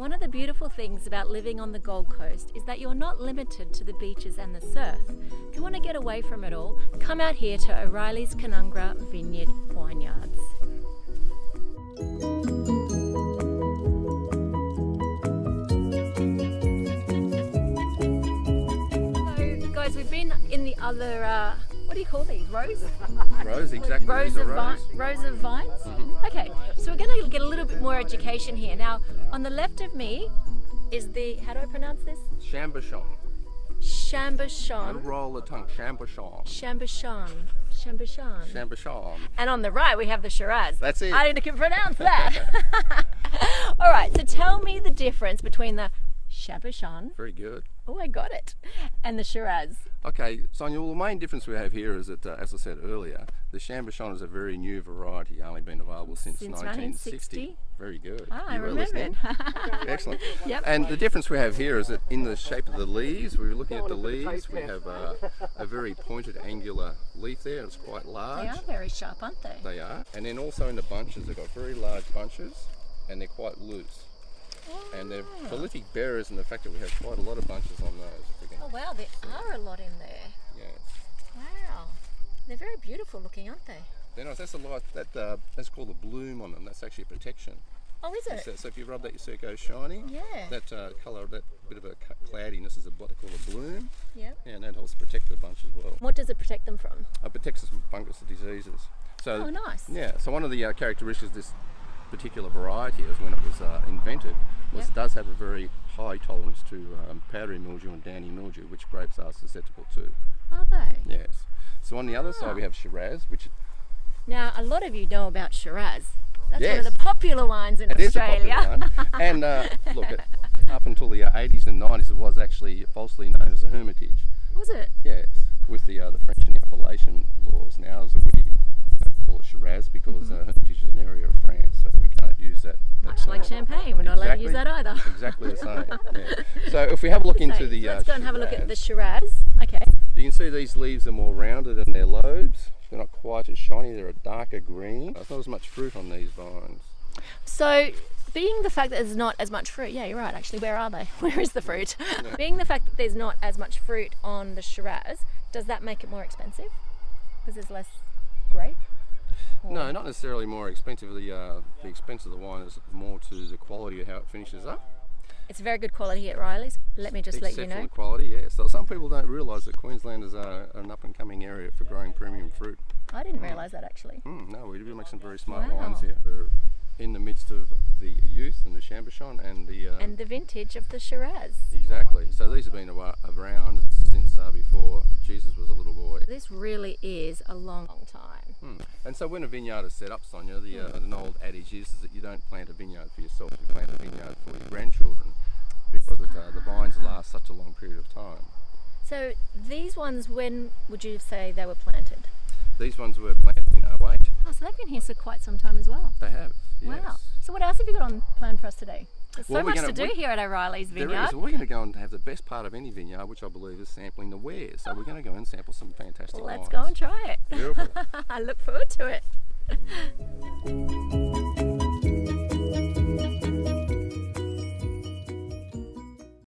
One of the beautiful things about living on the Gold Coast is that you're not limited to the beaches and the surf. If you want to get away from it all, come out here to O'Reilly's Canungra Vineyard Vineyards. So guys, we've been in the other, what do you call these? Rows? Rows, exactly. Rows of vines. Mm-hmm. Okay, so we're going to get a little bit more education here. Now, on the left of me is the, how do I pronounce this? Chambachon. Chambachon. Don't roll the tongue. Chambachon. Chambachon. And on the right we have the Shiraz. That's it. I can pronounce that. All right, so tell me the difference between the Chambachon. Very good. Oh, I got it. And the Shiraz. Okay, Sonia, well, the main difference we have here is that, as I said earlier, the Chambachon is a very new variety, only been available since 1960. Very good. Ah, I You were remember it. listening. Excellent. Yep. And the difference we have here is that in the shape of the leaves, we were looking at the leaves, we have a very pointed angular leaf there, and it's quite large. They are very sharp, aren't they? They are. And then also in the bunches, they've got very large bunches, and they're quite loose. And they're prolific bearers in the fact that we have quite a lot of bunches on those. Oh wow, there are a lot in there. Yes. Wow. They're very beautiful looking, aren't they? They're nice. That's a light, that's called a bloom on them. That's actually a protection. Oh, is it? So if you rub that, you see it goes shiny. Yeah. That colour, that bit of a cloudiness is what they call a bloom. Yep. And that helps protect the bunch as well. What does it protect them from? It protects us from fungus diseases. So, Oh, nice. Yeah. So one of the characteristics of this particular variety is when it was invented, was Yep. it does have a very high tolerance to powdery mildew and downy mildew, which grapes are susceptible to. Are they? Yes. So on the other side we have Shiraz, which Now, a lot of you know about Shiraz. That's one Yes. of the popular wines in it is a Australia. popular one. And look, up until the 80s and 90s, it was actually falsely known as a hermitage. Was it? Yes, with the French and Appellation laws now, as we call it Shiraz because hermitage is an area of France, so we can't use that. Much like champagne, we're not allowed to use that either. Exactly the same. Yeah. So if we have a look into the let's go and have a look at Shiraz, the Shiraz. Okay. you can see these leaves are more rounded in their lobes. They're not quite as shiny. They're a darker green. There's not as much fruit on these vines. So, being the fact that there's not as much fruit, yeah, you're right, actually, where are they? Where is the fruit? Being the fact that there's not as much fruit on the Shiraz, does that make it more expensive? Because there's less grape? No, not necessarily more expensive. The expense of the wine is more to the quality of how it finishes up. It's very good quality at Riley's, let me just let you know. Exceptional quality, yes. So some people don't realise that Queensland is an up-and-coming area for growing premium fruit. I didn't realise that actually. No, we do make some very smart Wow. wines here. We're in the midst of the youth and the Chambachon and the... And the vintage of the Shiraz. Exactly. So these have been around since before Jesus was a little boy. This really is a long time. And so when a vineyard is set up, Sonia, an old adage is that you don't plant a vineyard for yourself, you plant a vineyard for your grandchildren because the vines last such a long period of time. So these ones, when would you say they were planted? These ones were planted in 08. Oh, so they've been here for quite some time as well. They have, yes. Wow. So what else have you got on plan for us today? There's Well, so we're much gonna- to do here at O'Reilly's There Vineyard. is. We're going to go and have the best part of any vineyard, which I believe is sampling the wares. So we're going to go and sample some fantastic Let's wines. go and try it. Beautiful. I look forward to it.